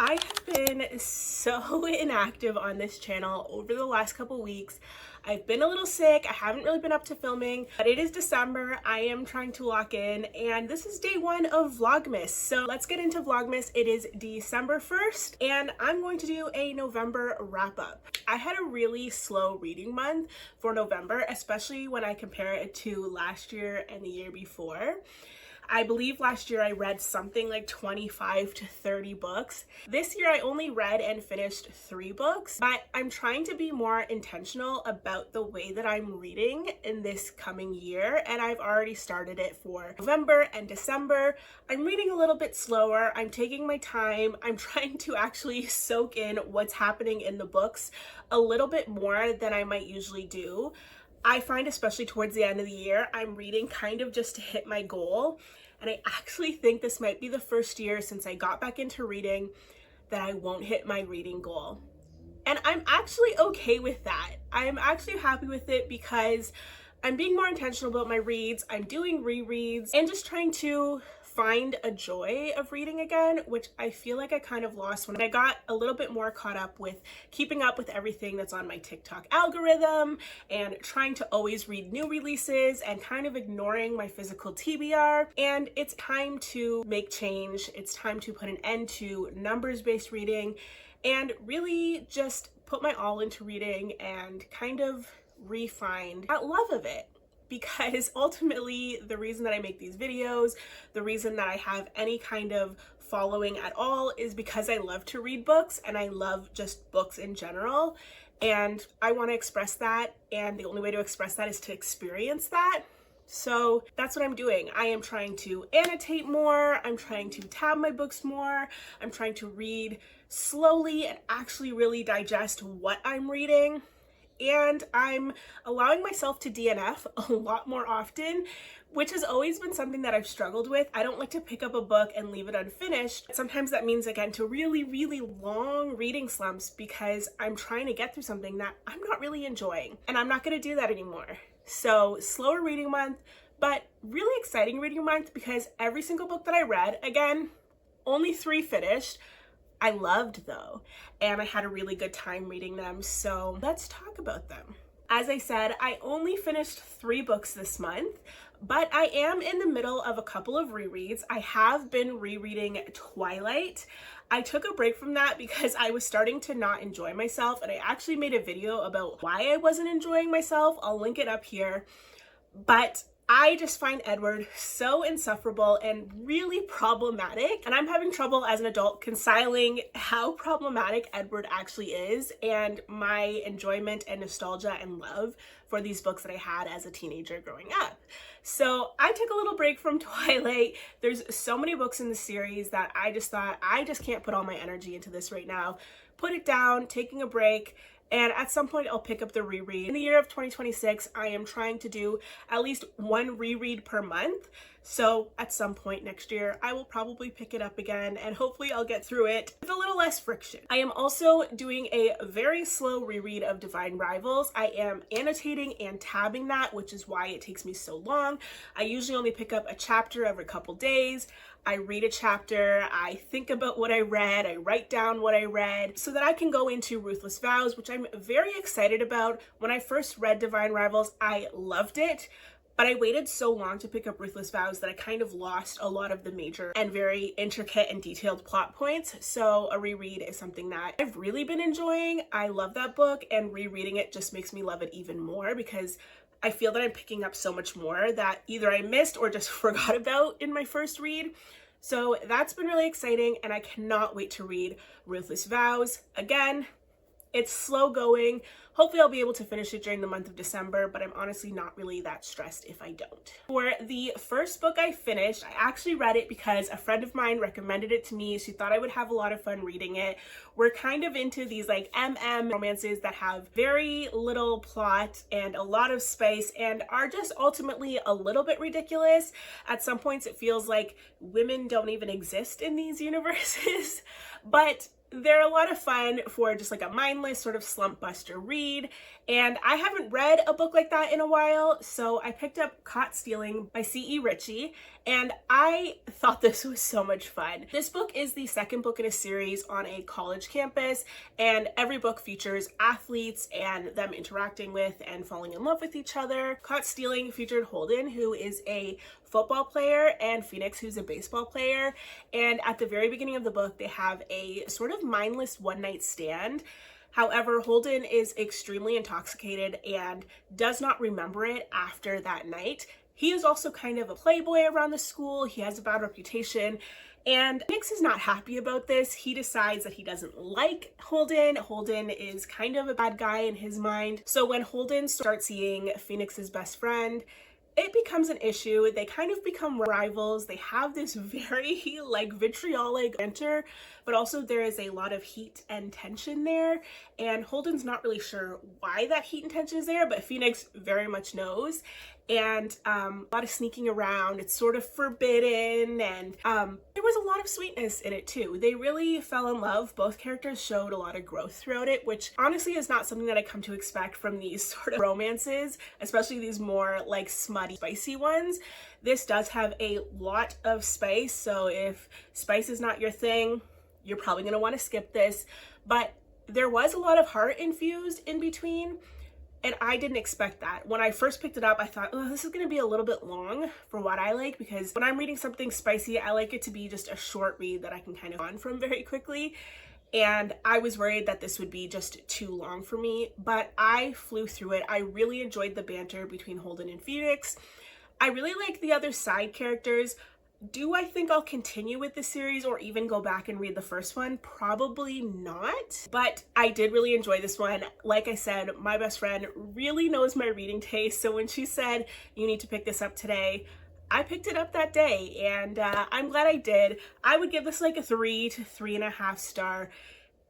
I have been so inactive on this channel over the last couple weeks. I've been a little sick. I haven't really been up to filming, but it is December. I am trying to lock in, and this is day one of Vlogmas. So let's get into Vlogmas. It is December 1st, and I'm going to do a November wrap up. I had a really slow reading month for November, especially when I compare it to last year and the year before. I believe last year I read something like 25 to 30 books. This year I only read and finished 3 books, but I'm trying to be more intentional about the way that I'm reading in this coming year, and I've already started it for November and December. I'm reading a little bit slower. I'm taking my time. I'm trying to actually soak in what's happening in the books a little bit more than I might usually do. I find, especially towards the end of the year, I'm reading kind of just to hit my goal. And I actually think this might be the first year since I got back into reading that I won't hit my reading goal. And I'm actually okay with that. I'm actually happy with it because I'm being more intentional about my reads. I'm doing rereads and just trying to find a joy of reading again, which I feel like I kind of lost when I got a little bit more caught up with keeping up with everything that's on my TikTok algorithm and trying to always read new releases and kind of ignoring my physical TBR. And it's time to make change. It's time to put an end to numbers-based reading and really just put my all into reading and kind of re-find that love of it. Because ultimately, the reason that I make these videos, the reason that I have any kind of following at all is because I love to read books and I love just books in general. And I want to express that. And the only way to express that is to experience that. So that's what I'm doing. I am trying to annotate more. I'm trying to tab my books more. I'm trying to read slowly and actually really digest what I'm reading. And I'm allowing myself to DNF a lot more often, which has always been something that I've struggled with. I don't like to pick up a book and leave it unfinished. Sometimes that means I get into really, really long reading slumps because I'm trying to get through something that I'm not really enjoying. And I'm not going to do that anymore. So slower reading month, but really exciting reading month because every single book that I read, again, only 3 finished, I loved though, and I had a really good time reading them, so let's talk about them. As I said, I only finished 3 books this month, but I am in the middle of a couple of rereads. I have been rereading Twilight. I took a break from that because I was starting to not enjoy myself, and I actually made a video about why I wasn't enjoying myself. I'll link it up here, but I just find Edward so insufferable and really problematic, and I'm having trouble as an adult reconciling how problematic Edward actually is and my enjoyment and nostalgia and love for these books that I had as a teenager growing up. So I took a little break from Twilight. There's so many books in the series that I just thought I just can't put all my energy into this right now. Put it down, taking a break. And at some point I'll pick up the reread. In the year of 2026, I am trying to do at least 1 reread per month. So at some point next year, I will probably pick it up again and hopefully I'll get through it with a little less friction. I am also doing a very slow reread of Divine Rivals. I am annotating and tabbing that, which is why it takes me so long. I usually only pick up a chapter every couple days. I read a chapter, I think about what I read, I write down what I read so that I can go into Ruthless Vows, which I'm very excited about. When I first read Divine Rivals, I loved it, but I waited so long to pick up Ruthless Vows that I kind of lost a lot of the major and very intricate and detailed plot points. So a reread is something that I've really been enjoying. I love that book, and rereading it just makes me love it even more because I feel that I'm picking up so much more that either I missed or just forgot about in my first read. So that's been really exciting, and I cannot wait to read Ruthless Vows. Again, it's slow going. Hopefully I'll be able to finish it during the month of December, but I'm honestly not really that stressed if I don't. For the first book I finished, I actually read it because a friend of mine recommended it to me. She thought I would have a lot of fun reading it. We're kind of into these like romances that have very little plot and a lot of space and are just ultimately a little bit ridiculous. At some points it feels like women don't even exist in these universes, but they're a lot of fun for just like a mindless sort of slump buster read, And I haven't read a book like that in a while, so I picked up Caught Stealing by C.E. Ritchie, and I thought this was so much fun. This book is the second book in a series on a college campus, and every book features athletes and them interacting with and falling in love with each other. Caught Stealing featured Holden, who is a football player, and Phoenix, who's a baseball player, and at the very beginning of the book, they have a sort of mindless one-night stand. However, Holden is extremely intoxicated and does not remember it after that night. He is also kind of a playboy around the school. He has a bad reputation, and Phoenix is not happy about this. He decides that he doesn't like Holden. Holden is kind of a bad guy in his mind. So when Holden starts seeing Phoenix's best friend, it becomes an issue. They kind of become rivals. They have this very like vitriolic banter, but also there is a lot of heat and tension there. And Holden's not really sure why that heat and tension is there, but Phoenix very much knows. And a lot of sneaking around. It's sort of forbidden, and there was a lot of sweetness in it too. They really fell in love. Both characters showed a lot of growth throughout it, which honestly is not something that I come to expect from these sort of romances, especially these more like smutty, spicy ones. This does have a lot of spice, so if spice is not your thing, you're probably going to want to skip this. But there was a lot of heart infused in between, and I didn't expect that. When I first picked it up, I thought, oh, this is going to be a little bit long for what I like, because when I'm reading something spicy, I like it to be just a short read that I can kind of on from very quickly. And I was worried that this would be just too long for me, but I flew through it. I really enjoyed the banter between Holden and Phoenix. I really like the other side characters. Do I think I'll continue with the series or even go back and read the first one? Probably not, but I did really enjoy this one. Like I said, my best friend really knows my reading taste, so when she said, you need to pick this up today, I picked it up that day, and I'm glad I did. I would give this like a 3 to 3.5 star.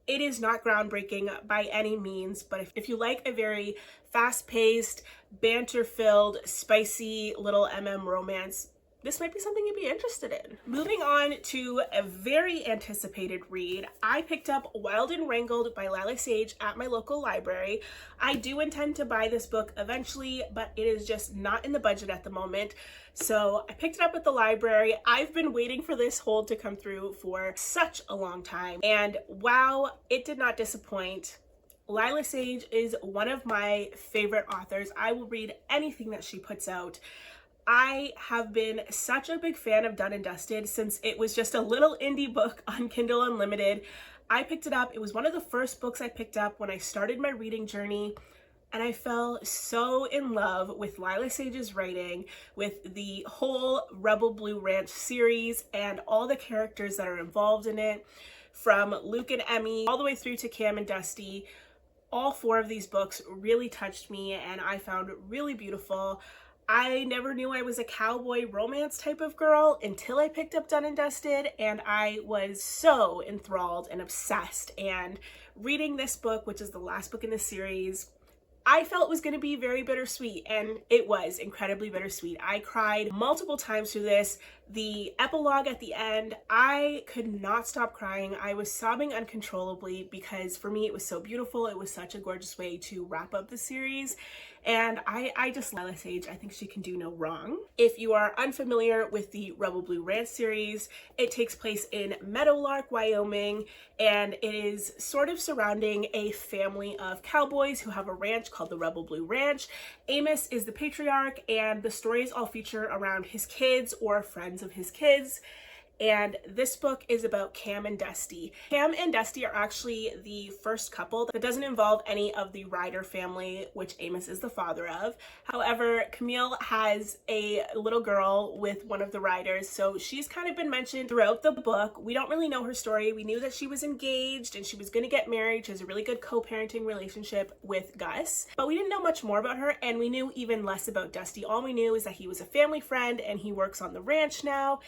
It is not groundbreaking by any means, but if you like a very fast-paced, banter-filled, spicy little romance, this might be something you'd be interested in. Moving on to a very anticipated read, I picked up Wild and Wrangled by Lila Sage at my local library. I do intend to buy this book eventually, but it is just not in the budget at the moment. So I picked it up at the library. I've been waiting for this hold to come through for such a long time, and wow, it did not disappoint. Lila Sage is one of my favorite authors. I will read anything that she puts out. I have been such a big fan of Done and Dusted since it was just a little indie book on Kindle Unlimited. I picked it up. It was one of the first books I picked up when I started my reading journey, and I fell so in love with Lila Sage's writing, with the whole Rebel Blue Ranch series and all the characters that are involved in it, from Luke and Emmy all the way through to Cam and Dusty. All 4 of these books really touched me and I found really beautiful. I never knew I was a cowboy romance type of girl until I picked up Done and Dusted, and I was so enthralled and obsessed. And reading this book, which is the last book in the series, I felt was going to be very bittersweet, and it was incredibly bittersweet. I cried multiple times through this. The epilogue at the end, I could not stop crying. I was sobbing uncontrollably because for me it was so beautiful. It was such a gorgeous way to wrap up the series. And I just love Lila Sage. I think she can do no wrong. If you are unfamiliar with the Rebel Blue Ranch series, it takes place in Meadowlark, Wyoming, and it is sort of surrounding a family of cowboys who have a ranch called the Rebel Blue Ranch. Amos is the patriarch, and the stories all feature around his kids or friends of his kids. And this book is about Cam and Dusty. Cam and Dusty are actually the first couple that doesn't involve any of the Ryder family, which Amos is the father of. However, Camille has a little girl with one of the Ryders, so she's kind of been mentioned throughout the book. We don't really know her story. We knew that she was engaged and she was going to get married. She has a really good co-parenting relationship with Gus, but we didn't know much more about her, and we knew even less about Dusty. All we knew is that he was a family friend and he works on the ranch now.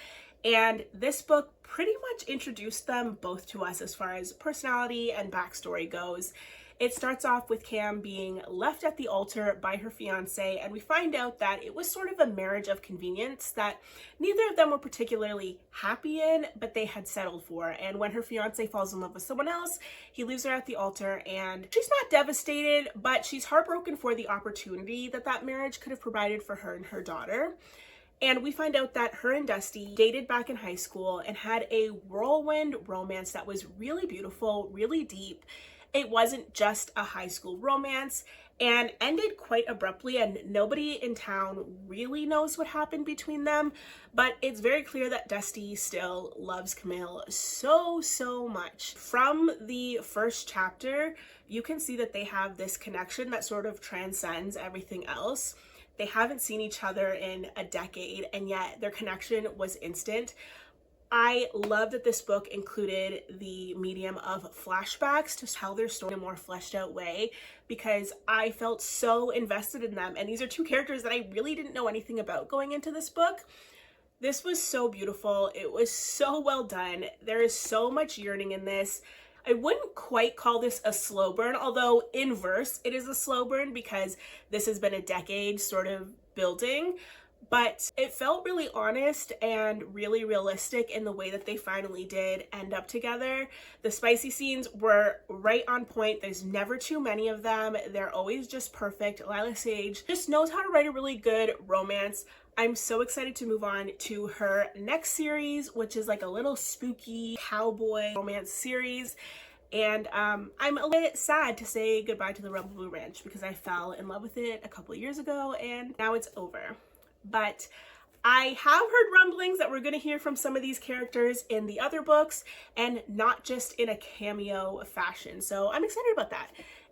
And this book pretty much introduced them both to us as far as personality and backstory goes. It starts off with Cam being left at the altar by her fiance, and we find out that it was sort of a marriage of convenience that neither of them were particularly happy in, but they had settled for. And when her fiance falls in love with someone else, he leaves her at the altar, and she's not devastated, but she's heartbroken for the opportunity that that marriage could have provided for her and her daughter. And we find out that her and Dusty dated back in high school and had a whirlwind romance that was really beautiful, really deep. It wasn't just a high school romance, and ended quite abruptly, and nobody in town really knows what happened between them, but it's very clear that Dusty still loves Camille so much. From the first chapter, you can see that they have this connection that sort of transcends everything else. They haven't seen each other in a decade, and yet their connection was instant. I love that this book included the medium of flashbacks to tell their story in a more fleshed out way, because I felt so invested in them. And these are two characters that I really didn't know anything about going into this book. This was so beautiful. It was so well done. There is so much yearning in this. I wouldn't quite call this a slow burn, although in verse it is a slow burn because this has been a decade sort of building, but it felt really honest and really realistic in the way that they finally did end up together. The spicy scenes were right on point. There's never too many of them. They're always just perfect. Lila Sage just knows how to write a really good romance. I'm so excited to move on to her next series, which is like a little spooky cowboy romance series. And I'm a bit sad to say goodbye to the Rebel Blue Ranch because I fell in love with it a couple of years ago and now it's over. But I have heard rumblings that we're going to hear from some of these characters in the other books and not just in a cameo fashion. So I'm excited about that.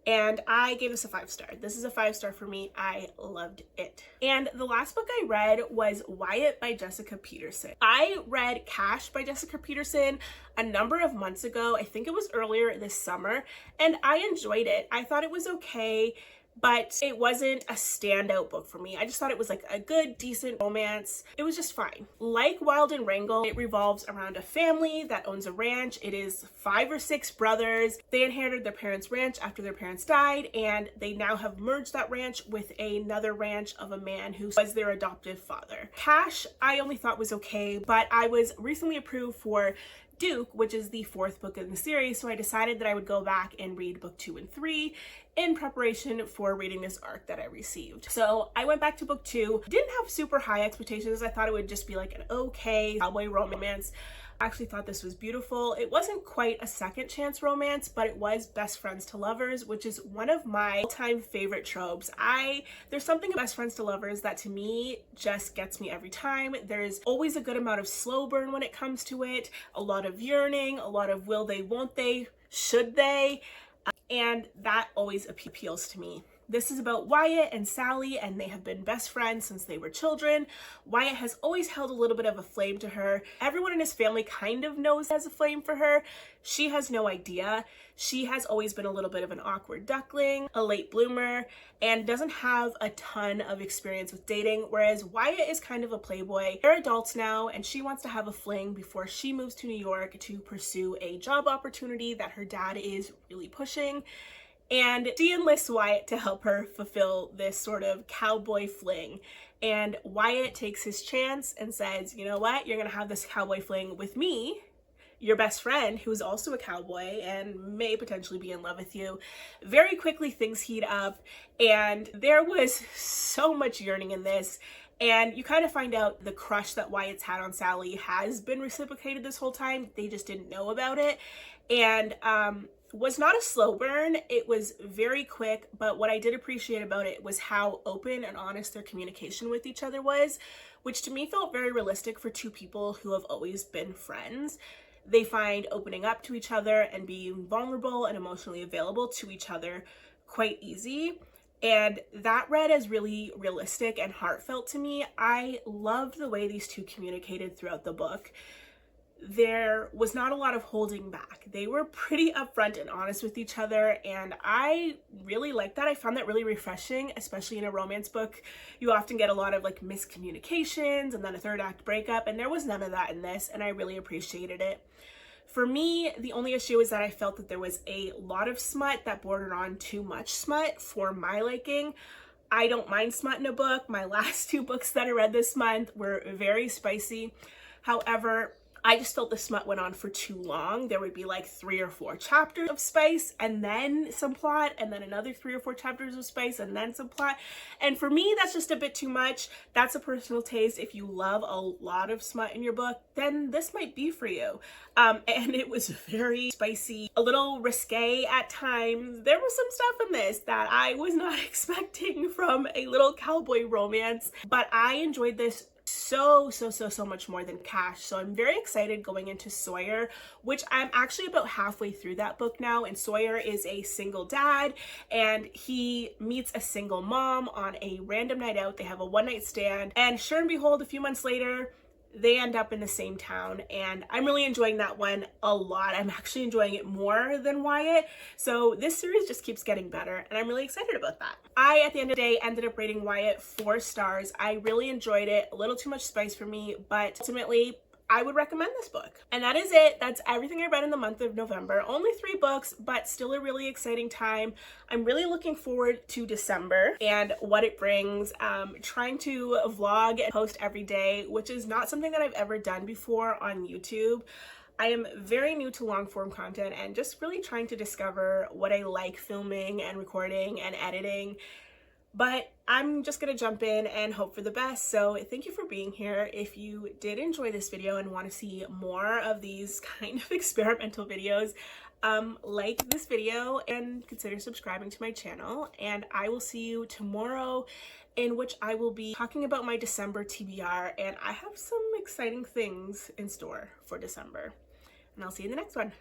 And I gave this a 5-star. This is a 5-star for me. I loved it. And the last book I read was Wyatt by Jessica Peterson. I read Cash by Jessica Peterson a number of months ago. I think it was earlier this summer, and I enjoyed it. I thought it was okay, but it wasn't a standout book for me. I just thought it was like a good, decent romance. It was just fine. Like Wild and Wrangle, it revolves around a family that owns a ranch. It is 5 or 6 brothers. They inherited their parents' ranch after their parents died, and they now have merged that ranch with another ranch of a man who was their adoptive father. Cash, I only thought was okay, but I was recently approved for Duke, which is the 4th book in the series, so I decided that I would go back and read book 2 and 3 in preparation for reading this arc that I received. So I went back to book 2, didn't have super high expectations. I thought it would just be like an okay cowboy romance. I actually thought this was beautiful. It wasn't quite a second chance romance, but it was best friends to lovers, which is one of my all-time favorite tropes. There's something about best friends to lovers that to me just gets me every time. There's always a good amount of slow burn when it comes to it, a lot of yearning, a lot of will they, won't they, should they, and that always appeals to me. This is about Wyatt and Sally, and they have been best friends since they were children. Wyatt has always held a little bit of a flame to her. Everyone in his family kind of knows he has a flame for her. She has no idea. She has always been a little bit of an awkward duckling, a late bloomer, and doesn't have a ton of experience with dating, whereas Wyatt is kind of a playboy. They're adults now, and she wants to have a fling before she moves to New York to pursue a job opportunity that her dad is really pushing. And she enlists Wyatt to help her fulfill this sort of cowboy fling. And Wyatt takes his chance and says, you know what, you're gonna have this cowboy fling with me, your best friend, who is also a cowboy and may potentially be in love with you. Very quickly things heat up, and there was so much yearning in this. And you kind of find out the crush that Wyatt's had on Sally has been reciprocated this whole time. They just didn't know about it. And was not a slow burn. It was very quick, but what I did appreciate about it was how open and honest their communication with each other was, which to me felt very realistic for two people who have always been friends. They find opening up to each other and being vulnerable and emotionally available to each other quite easy. And that read as really realistic and heartfelt to me. I loved the way these two communicated throughout the book. There was not a lot of holding back. They were pretty upfront and honest with each other, and I really liked that. I found that really refreshing, especially in a romance book. You often get a lot of like miscommunications and then a third act breakup, and there was none of that in this, and I really appreciated it. For me, the only issue is that I felt that there was a lot of smut that bordered on too much smut for my liking. I don't mind smut in a book. My last 2 books that I read this month were very spicy. However, I just felt the smut went on for too long. There would be like 3 or 4 chapters of spice and then some plot, and then another 3 or 4 chapters of spice and then some plot. And for me, that's just a bit too much. That's a personal taste. If you love a lot of smut in your book, then this might be for you. And it was very spicy, a little risque at times. There was some stuff in this that I was not expecting from a little cowboy romance, but I enjoyed this so much more than Cash. So I'm very excited going into Sawyer, which I'm actually about halfway through that book now. And Sawyer is a single dad and he meets a single mom on a random night out. They have a one-night stand, and sure and behold, a few months later they end up in the same town, and I'm really enjoying that one a lot. I'm actually enjoying it more than Wyatt. So this series just keeps getting better, and I'm really excited about that. I, at the end of the day, ended up rating Wyatt 4 stars. I really enjoyed it. A little too much spice for me, but ultimately, I would recommend this book. And that is it. That's everything I read in the month of November. Only 3 books, but still a really exciting time. I'm really looking forward to December and what it brings. Trying to vlog and post every day, which is not something that I've ever done before on YouTube. I am very new to long form content and just really trying to discover what I like filming and recording and editing. But I'm just gonna jump in and hope for the best. So thank you for being here. If you did enjoy this video and want to see more of these kind of experimental videos, like this video and consider subscribing to my channel. And I will see you tomorrow, in which I will be talking about my December TBR, and I have some exciting things in store for December. And I'll see you in the next one.